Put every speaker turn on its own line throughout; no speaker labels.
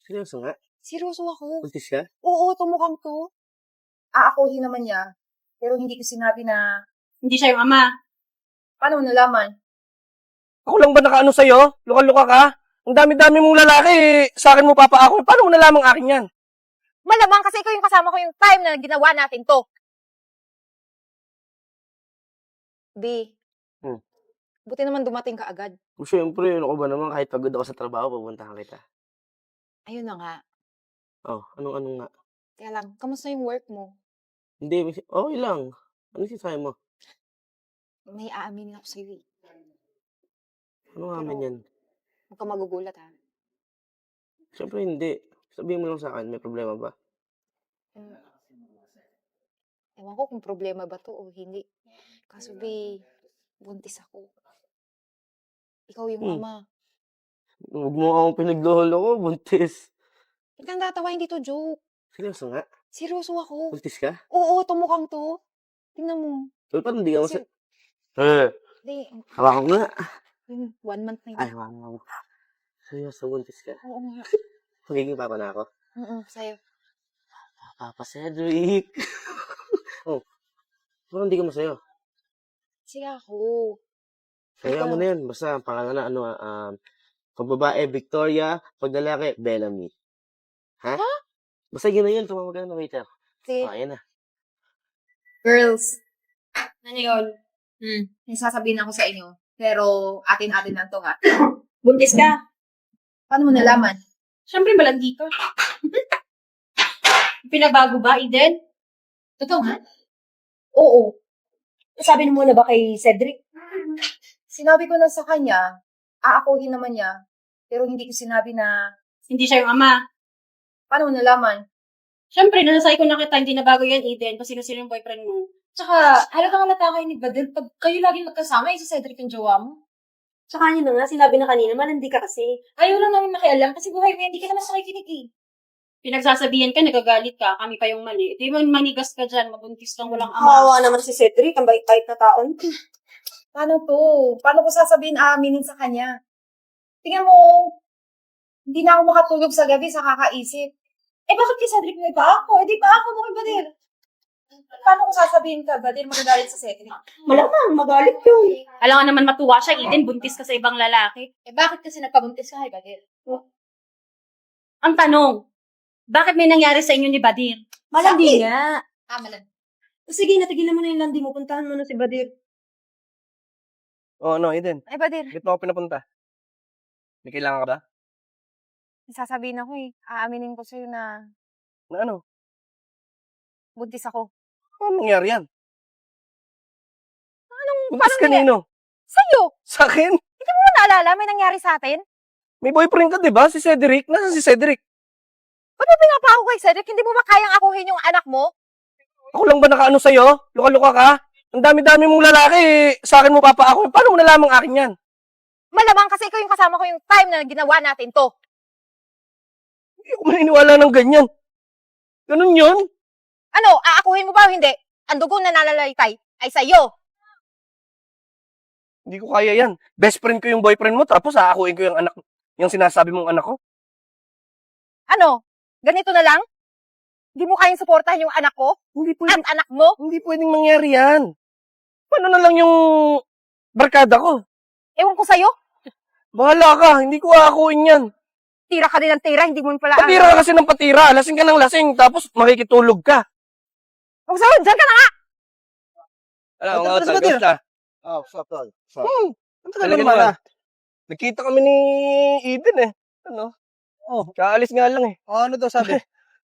Seryoso nga?
Seryoso ako.
Buntis ka?
Oo, tumukhang to. Aakuhin naman niya. Pero hindi ko sinabi na,
Hindi siya yung ama.
paano mo nalaman?
Ako lang ba nakaano sa'yo? Luka-luka ka? Ang dami-dami mong lalaki, sa akin mo papaako. Paano mo nalamang akin yan?
Malamang kasi ikaw yung kasama ko yung time na ginawa natin to. B. Buti naman dumating ka agad.
Siyempre, ano ko ba naman, kahit pagod ako sa trabaho, pupuntahan kita.
Ayun na nga.
Oh, anong nga?
Kaya lang, kamusta yung work mo?
Hindi, okay lang. Ano sinasabi mo?
May aaminin ako sa'yo eh.
Ano nga amin yan?
Huwag ka magugulat ha.
Siyempre hindi. Sabihin mo lang sa akin, may problema ba?
Ewan ko kung problema ba to o hindi. Kaso B, buntis ako. Ikaw yung ama.
Huwag mo akong pinaglolo ko, buntis.
Huwag kang tatawa, hindi to joke.
Seryoso nga?
Seryoso ako.
Buntis ka?
Oo, tumukhang to. Tingnan mo.
So, parang hindi ka
Kasi, hindi,
hawakan ko nga.
1 month na yun.
Ay, hawakan mo. Seryoso, buntis ka?
Oo nga.
Magiging papa na ako?
Sa'yo.
Papa Cedric. Oh, parang hindi ka masaya.
Sige ako.
Kaya mo na yan. Basta, ang pangalan na, pag babae, Victoria. Pag lalaki, Bellamy. Ha? Basta yun na yun. Tumawag ka na, waiter.
Sige.
Ayan na.
Girls,
Ano yun?
may sasabihin ako sa inyo. Pero atin-atin lang to ha.
Buntis ka.
Paano mo nalaman?
Siyempre, malandi ka. Pinabago ba, Eden?
Totoo nga?
Oo. Sabi mo na ba kay Cedric?
Sinabi ko na sa kanya, aakuhin naman niya. Pero hindi ko sinabi na,
Hindi siya yung ama.
paano mo nalaman?
Siyempre, nanasay ko na kita, hindi na bago yan, Eden, kung sino-sino yung boyfriend mo.
Tsaka, halatang halata kayo ni Badil, pag kayo laging magkasama, si Cedric yung jowa mo.
Tsaka yun na nga, sinabi na kanina, malandi ka kasi.
Ayaw lang namin makialam kasi buhay mo, hindi ka naman sa nakikinig eh.
Pinagsasabihan ka, nagagalit ka, kami pa yung mali. Di mo manigas ka dyan, mabuntis kang walang ama.
Kawawa naman si Cedric, ang bait-bait na taon.
Paano to? Paano ko sasabihin aaminin sa kanya? Tingnan mo, hindi na ako makatulog sa gabi sa kakaisip. Eh bakit kay Cedric may pa ako? Eh di pa ako mo kay Badir. Paano ko sasabihin ka, Badir, magagalit sa Cedric?
Malamang, magalit yun.
Alam nga naman matuwa siya, Eden, buntis ka sa ibang lalaki.
Eh bakit kasi nagpabuntis ka kay Badir?
Ang tanong, bakit may nangyari sa inyo ni Badir?
Malandi nga.
Malan.
Sige, natigilan mo na yung landi mo. Puntahan mo na si Badir.
Oh, ano, Eden?
Ay Badir,
Bakit mo ako pinapunta? May kailangan ka ba?
sasabihin ako eh. Aaminin ko sa'yo na
Na ano?
buntis ako.
Ano nangyari yan? Buntis
paano
kanino?
Sa'yo!
Sa akin?
Hindi mo naalala may nangyari sa atin?
May boyfriend ka, di ba? Si Cedric? Nasaan si Cedric?
Ba't mo pinapako kay Cedric? Hindi mo ba kayang akuhin yung anak mo?
Ako lang ba nakaano sa'yo? Luka-luka ka? Ang dami-dami mong lalaki, sa akin mo papaako. Paano mo nalamang akin yan?
Malamang kasi ikaw yung kasama ko yung time na ginawa natin to.
Hindi ako maniniwala ng ganyan. Ganun yun?
Ano, aakuhin mo ba o hindi? Ang dugo na nalalaytay ay sa'yo.
Hindi ko kaya yan. Best friend ko yung boyfriend mo, tapos aakuin ko yung anak, yung sinasabi mong anak ko.
Ano? Ganito na lang? Hindi mo kayang suportahan yung anak ko?
Hindi
At
pwedeng,
anak mo?
hindi pwedeng mangyari yan. Paano na lang yung barkada ko?
Ewan ko sa'yo.
Bahala ka, hindi ko aakuin yan.
Tira ka din ng tira, hindi mo pala...
Patira ka kasi ng patira, lasing ka ng lasing, tapos makikitulog ka.
Huwag sa'yo, dyan ka na nga!
Alam
nga,
tol, kamusta?
Oh, stop, tol. Stop.
Ang tagal
Talaga
naman.
naman.
Nagkita kami ni Eden eh. Ano?
Oh.
Kaalis nga lang eh.
Oh, ano daw sabi?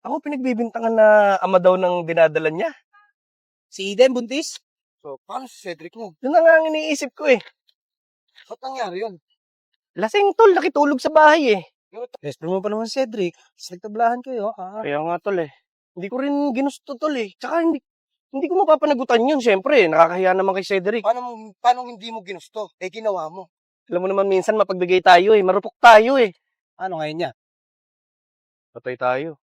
Ako pinagbibintangan na ama daw ng dinadala niya.
Si Eden, buntis? So, paano si Cedric mo?
Yun na nga ang iniisip ko eh.
Ba't nangyari yun?
Lasing tol, nakitulog sa bahay eh.
Best friend mo pa naman si Cedric. Tapos nagtablahan kayo, ha?
Kaya nga tol eh. Hindi ko rin ginusto tol eh. Tsaka hindi ko mapapanagutan yun, syempre. Nakakahiya naman kay Cedric.
Paano hindi mo ginusto? Eh, ginawa mo.
Alam mo naman minsan mapagbigay tayo eh. Marupok tayo eh.
Ano ngayon niya?
Patay tayo.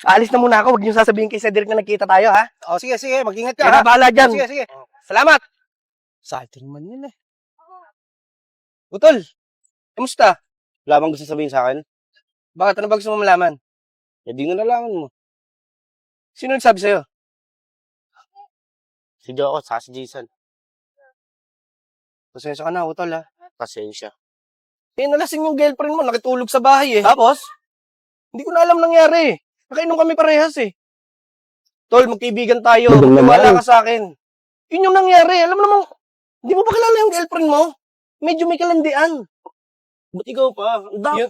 Alis na muna ako. Huwag niyo sasabihin kay Cedric na nagkita tayo ha.
Oh, sige, sige. Mag-ingat ka,
Kaya
ha?
na bahala dyan.
Sige, sige.
Salamat.
Exciting man yun, eh.
Utol, kamusta? Wala bang gusto sabihin sa akin?
Bakit? Ano ba gusto mo malaman?
Eh, di nga nalaman mo.
Sino nagsabi sa'yo?
Si Joko, saka si Jason.
Pasensya ka na, utol ha.
Pasensya.
Eh, nalasing yung girlfriend mo, nakitulog sa bahay eh. Tapos? Hindi ko na alam nangyari eh. Nakainom kami parehas eh. Tol, magkaibigan tayo.
Bagay naman.
Wala ka sa akin. Yun yung nangyari. Alam mo namang, hindi mo ba kilala yung girlfriend mo? Medyo may kalandian.
Ba't ikaw pa? Ang dami.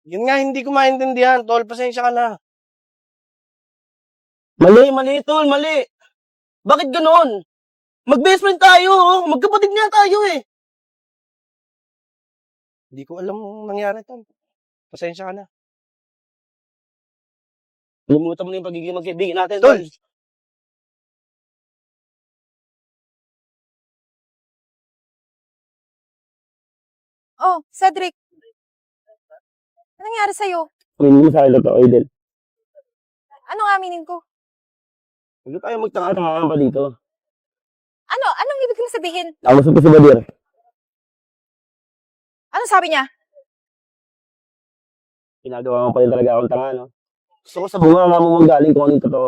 Yun nga, hindi ko maintindihan. Tol, pasensya ka na.
Mali, tol, mali. Bakit ganon? Mag-best friend tayo, oh. Magkapatid nga tayo eh.
Hindi ko alam ang nangyari, tol. Pasensya ka na.
Limutan mo na yung pagiging magkaibigan natin, tol.
Tol!
Oh, Cedric. Anong nangyari sa'yo?
Hindi mo sa akin totoo, Idel.
Anong aminin ko?
Hindi tayo magtanga-tanga pa dito.
Anong ibig mong sabihin?
Ako sa si Badir.
Anong sabi niya?
Ginagawa mo pa rin talaga akong tanga, no? Gusto ko sa bunga nga mo magaling kung ano yung totoo.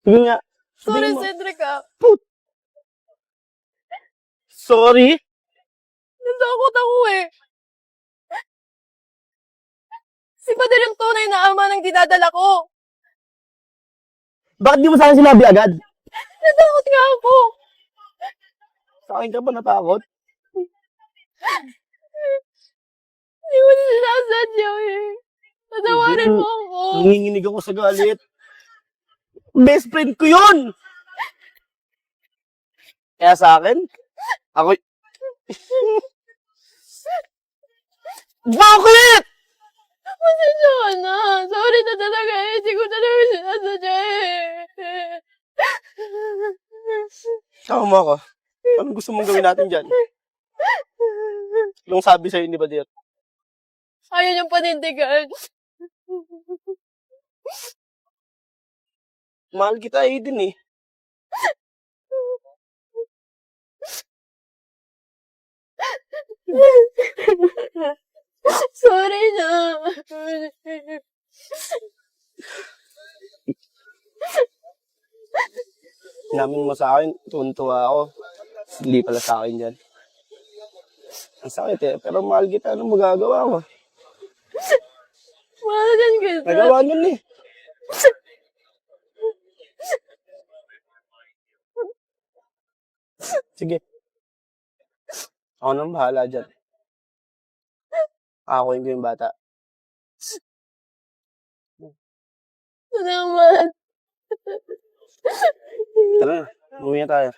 Sige nga. sabihin mo.
Cedric ah.
Sorry?
Natakot ako eh. Si Badir yung tunay na ama ng dinadala ko.
Bakit di mo sa akin sinabi agad?
Natakot nga ako.
Sa akin ka ba natakot?
Hindi mo na sinasadya eh. Patawarin mo ako.
Nanginginig ako sa galit. Best friend ko yun! Kaya sa akin, ako... Bakit?
Pasensya ka na. Sorry na talaga eh. Hindi ko talaga sinasadya eh.
Tama mo ako. Anong gusto mong gawin natin dyan? Anong sabi sa'yo ni Badir?
Ayaw niyang panindigan.
Mahal kita, Aiden eh.
Sorry na.
Namin mo sa akin, tuntua ako. Hindi pala sa akin yan. Ang sakit eh, pero mahal kita. Anong magagawa ko?
Mahalan kita.
Nagawa nun eh. Sige. Ako nang bahala dyan. Ako yung bata.
Salamat.
Tara, umuwi na tayo.